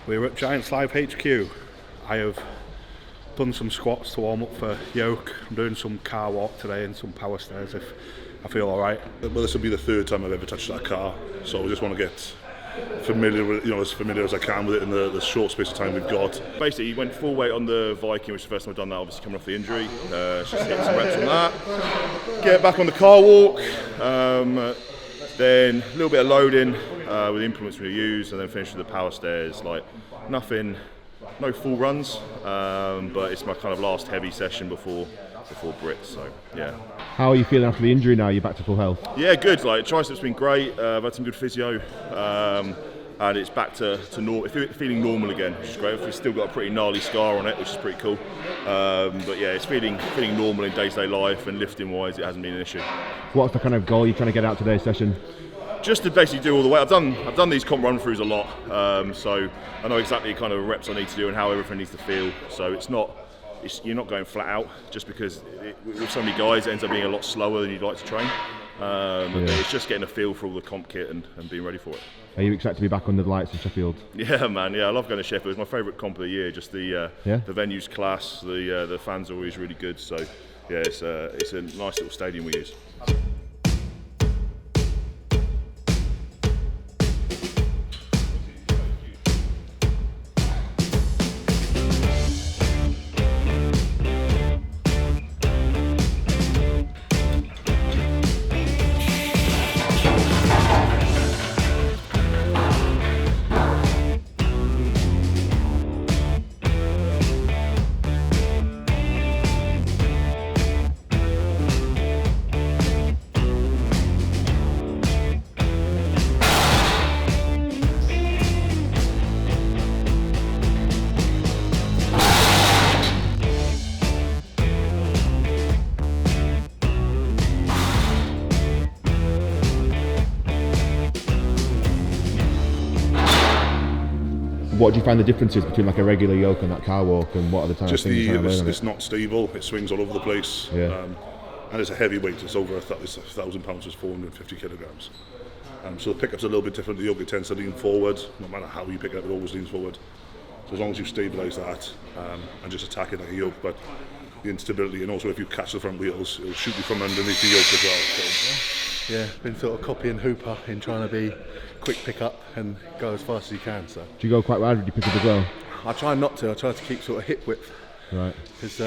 We're at Giants Live HQ. I have done some squats to warm up for yoke. I'm doing some car walk today and some power stairs if I feel alright. Well, this will be the third time I've ever touched that car, so I just want to get familiar with, as familiar as I can with it in the short space of time we've got. Basically, he went full weight on the Viking, which is the first time I've done that, obviously coming off the injury. Just hit some reps on that. Get back on the car walk. Then a little bit of loading with the implements we use, and then finish with the power stairs. Like nothing, no full runs, but it's my kind of last heavy session before Brits. So yeah. How are you feeling after the injury now? You're back to full health? Yeah, good. Like triceps been great. I've had some good physio, and it's back to normal. Feeling normal again, which is great. We've still got a pretty gnarly scar on it, which is pretty cool. But yeah, it's feeling normal in day-to-day life, and lifting-wise, it hasn't been an issue. What's the kind of goal you're trying to get out today's session? Just to basically do all the way. I've done these comp run-throughs a lot, so I know exactly the kind of reps I need to do and how everything needs to feel. So you're not going flat out just because with so many guys it ends up being a lot slower than you'd like to train. It's just getting a feel for all the comp kit and being ready for it. Are you excited to be back under the lights in Sheffield? Yeah, man. Yeah, I love going to Sheffield. It's my favourite comp of the year. Just the venue's class. The fans are always really good. So yeah, it's a nice little stadium we use. What do you find the differences between like a regular yoke and that car walk, and what are the times? Just it's not stable. It swings all over the place. Yeah. And it's a heavy weight. It's over it's 1,000 pounds. It's 450 kilograms. So the pickup's a little bit different. The yoke tends to lean forward. No matter how you pick it up, it always leans forward. So as long as you stabilise that and just attack it like a yoke, but the instability, and also if you catch the front wheels, it'll shoot you from underneath the yoke as well. So. Yeah, been sort of copying Hooper in trying to be quick pick up and go as fast as you can. So do you go quite wide with your pick up as well? I try not to. I try to keep sort of hip width. Right. Because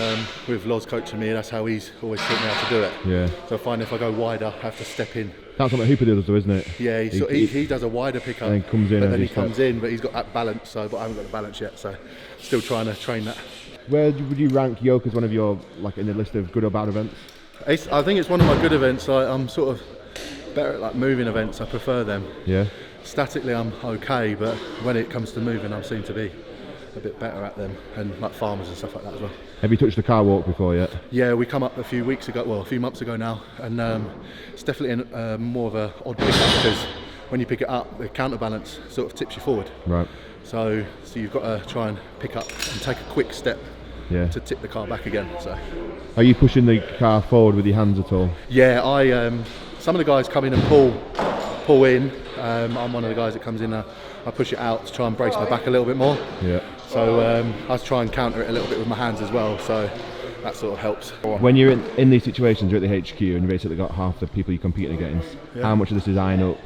with Loz coaching me, that's how he's always taught me how to do it. Yeah. So I find if I go wider, I have to step in. That's what Hooper does, though, isn't it? Yeah, he does a wider pickup. And comes in. But then he comes in, but he's got that balance. But I haven't got the balance yet. So still trying to train that. Where would you rank yoke as one of your, like, in the list of good or bad events? I think it's one of my good events. I'm sort of better at like moving events. I prefer them. Yeah. Statically I'm okay, but when it comes to moving I seem to be a bit better at them, and like farmers and stuff like that as well. Have you touched the car walk before yet? Yeah, we come up a few months ago now, and it's definitely more of a odd pick up because when you pick it up the counterbalance sort of tips you forward. Right. So you've got to try and pick up and take a quick step to tip the car back again. So are you pushing the car forward with your hands at all? Yeah, some of the guys come in and pull in. I'm one of the guys that comes in. I push it out to try and brace my back a little bit more. Yeah. So I try and counter it a little bit with my hands as well. So that sort of helps. When you're in these situations, you're at the HQ and you basically got half the people you're competing against. Yeah. How much of this is eyeing up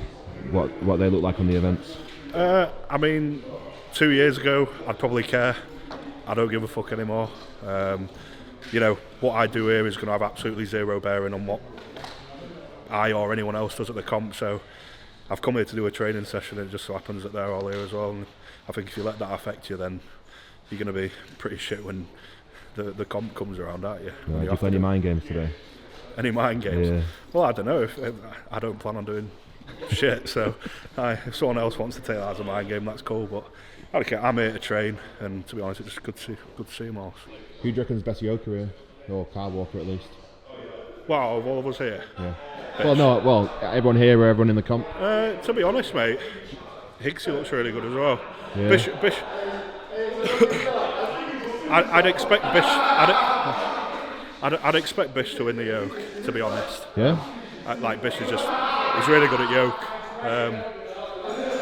what they look like on the events? I mean, 2 years ago, I'd probably care. I don't give a fuck anymore. What I do here is going to have absolutely zero bearing on what I or anyone else does at the comp. So I've come here to do a training session, and it just so happens that they're all here as well. And I think if you let that affect you, then you're going to be pretty shit when the comp comes around, aren't you? Right, do you play any mind games today? Any mind games? Yeah. Well, I don't know. If I don't plan on doing shit, so if someone else wants to take that as a mind game, that's cool. But okay, I'm here to train, and to be honest, it's just good to see them all. Who do you reckon is the best yoker here, or car walker at least? Well, of all of us here. Yeah. Everyone here or everyone in the comp? To be honest, mate, Higgsy looks really good as well. Yeah. Bish. I'd expect Bish. I'd expect Bish to win the yoke, to be honest. Yeah. Bish he's really good at yoke.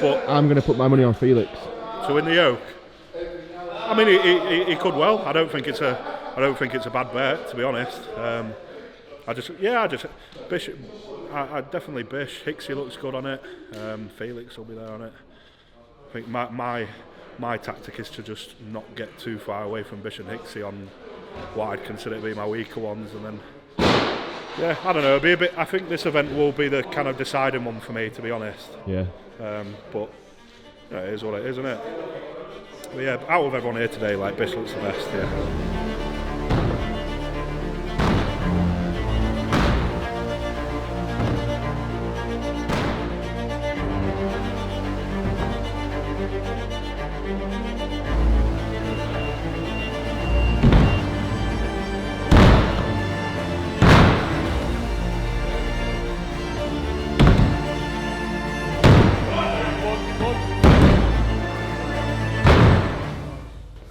But I'm going to put my money on Felix to win the yoke. I mean, he could well. I don't think it's a bad bet, to be honest. Bish. I definitely Bish. Hicksy looks good on it. Felix will be there on it. I think my tactic is to just not get too far away from Bish and Hicksy on what I'd consider to be my weaker ones, and then I don't know. It'll be a bit. I think this event will be the kind of deciding one for me, to be honest. Yeah. But it is what it is, isn't it? But yeah, out of everyone here today, like Bish looks the best. Yeah.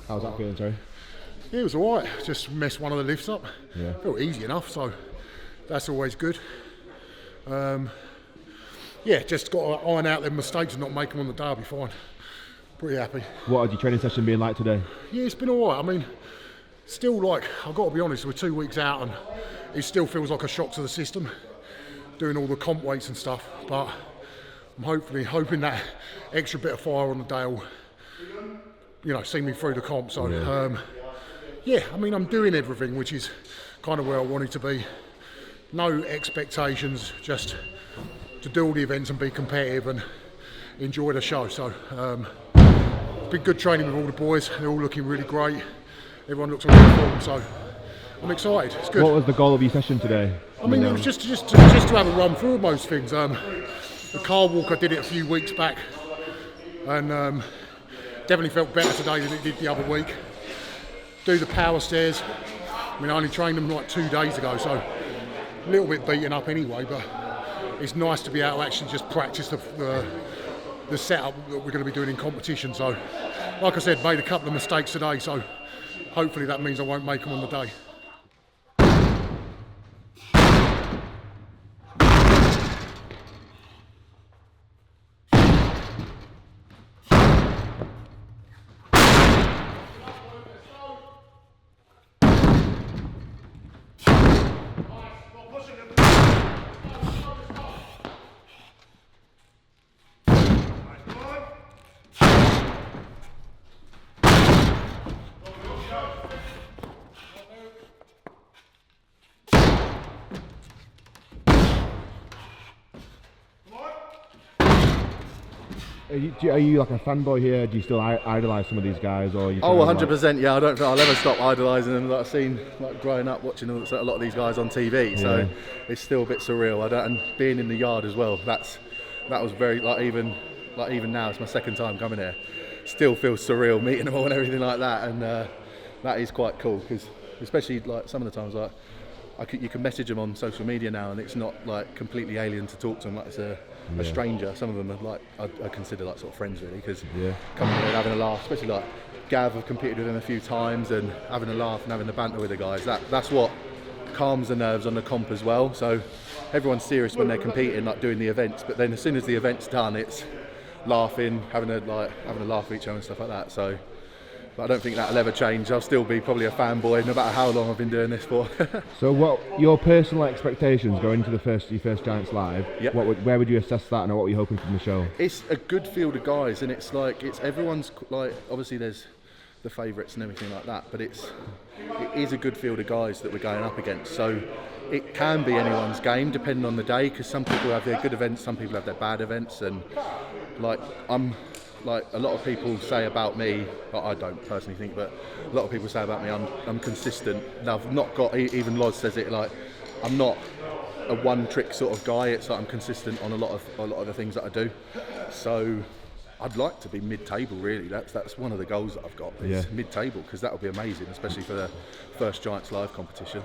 How's that feeling, sorry? Yeah, it was alright. Just messed one of the lifts up. Yeah. Felt easy enough, so that's always good. Just got to iron out them mistakes and not make them on the day. I'll be fine. Pretty happy. What has your training session been like today? Yeah, it's been alright. I mean, still, like, I've got to be honest, we're 2 weeks out and it still feels like a shock to the system, doing all the comp weights and stuff, but I'm hoping that extra bit of fire on the day will, see me through the comp. So, I mean, I'm doing everything, which is kind of where I wanted to be. No expectations, just to do all the events and be competitive and enjoy the show. So, it's been good training with all the boys. They're all looking really great. Everyone looks on good form, so I'm excited. It's good. What was the goal of your session today? I mean, it was just to have a run through most things. The car walk, I did it a few weeks back, and definitely felt better today than it did the other week. Do the power stairs. I mean, I only trained them like 2 days ago, so a little bit beaten up anyway, but it's nice to be able to actually just practice the setup that we're going to be doing in competition. So, like I said, made a couple of mistakes today, so hopefully that means I won't make them on the day. Are you like a fanboy here? Do you still idolise some of these guys? Or you 100%. Yeah, I don't think I'll ever stop idolising them. Like I've seen, like growing up watching a lot of these guys on TV, so it's still a bit surreal. And being in the yard as well. That was very even now. It's my second time coming here. Still feels surreal meeting them all and everything like that, and that is quite cool because especially like some of the times you can message them on social media now, and it's not like completely alien to talk to them like it's a stranger. Some of them are like I consider like sort of friends really, because coming here and having a laugh, especially like Gav, I've competed with him a few times, and having a laugh and having the banter with the guys. That's what calms the nerves on the comp as well. So everyone's serious when they're competing, like doing the events, but then as soon as the event's done, it's laughing, having a laugh with each other and stuff like that. So. But I don't think that'll ever change. I'll still be probably a fanboy no matter how long I've been doing this for. So what your personal expectations going into your first Giants Live, where would you assess that, and what were you hoping from the show? It's a good field of guys, and it's everyone's like, obviously there's the favourites and everything like that, but it is a good field of guys that we're going up against. So it can be anyone's game depending on the day, because some people have their good events, some people have their bad events, and like a lot of people say about me, but I don't personally think, but a lot of people say about me I'm consistent. Now, I've not got, even Loz says it, like I'm not a one-trick sort of guy. It's like I'm consistent on a lot of the things that I do. So I'd like to be mid-table really. That's one of the goals that I've got, is mid-table, because that would be amazing, especially for the first Giants Live competition.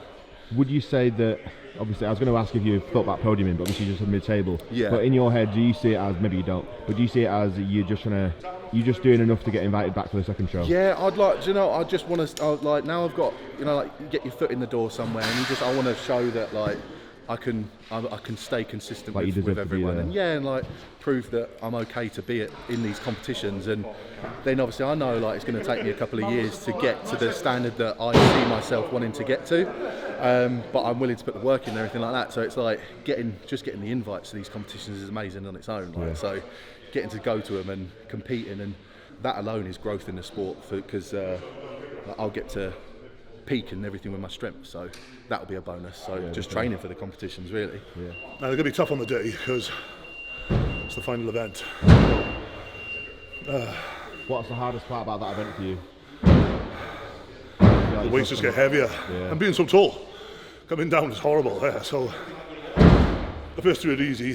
Would you say that, obviously I was going to ask if you thought about podiuming, but obviously you just said mid-table. Yeah. But in your head, do you see it as, maybe you don't, but do you see it as you're just doing enough to get invited back for the second show? Yeah, I'd like, I just want to, now I've got, you get your foot in the door somewhere, and I want to show that, like, I can stay consistent Like you with deserve to be everyone, there. and and like prove that I'm okay to be in these competitions. And then obviously I know like it's going to take me a couple of years to get to the standard that I see myself wanting to get to, but I'm willing to put the work in and everything like that. So it's like getting the invites to these competitions is amazing on its own. Like, so getting to go to them and competing, and that alone is growth in the sport, because I'll get to peak and everything with my strength, so that'll be a bonus. So just training for the competitions, really. Now they're going to be tough on the day because it's the final event. What's the hardest part about that event for you? The weights just get heavier. And being so tall, coming down is horrible. So the first two are easy.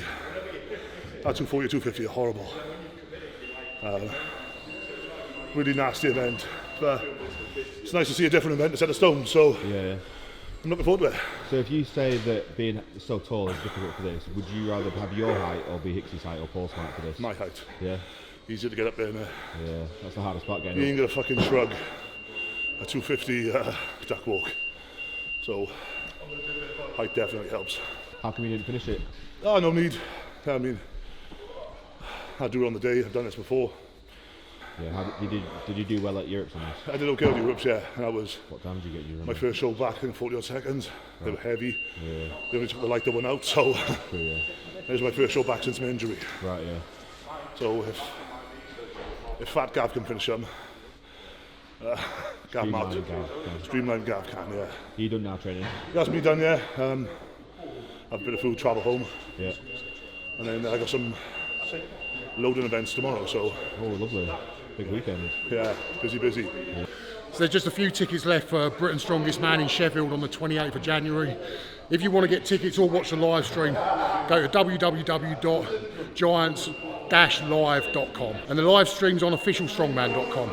That 240, 250 are horrible. Really nasty event, but it's nice to see a different event to set a stone. So I'm looking forward to it. So if you say that being so tall is difficult for this, would you rather have your height or be Hicks's height or Paul's height for this? My height. Yeah. Easier to get up there. Yeah, that's the hardest part getting You up. ain't gonna fucking shrug a 250 duck walk. So height definitely helps. How come you didn't finish it? Oh, no need. I mean, I'll do it on the day. I've done this before. Yeah. Did you do well at Europe on this? I did okay on Europe, yeah, and I was What time did you get Europe? my first show back in 40 odd seconds. They were heavy. They only took the lighter one out, so True, yeah. it was my first show back since my injury. Right, yeah. So if Fat Gav can finish them, Gav Mart, Streamline Gav can, yeah. You done now training? That's me done, yeah. Have a bit of food, travel home, Yeah. and then I got some loading events tomorrow, so Oh, lovely. Big weekend. yeah, busy. So there's just a few tickets left for Britain's Strongest Man in Sheffield on the 28th of January. If you want to get tickets or watch the live stream, go to www.giants-live.com, and the live stream's on officialstrongman.com.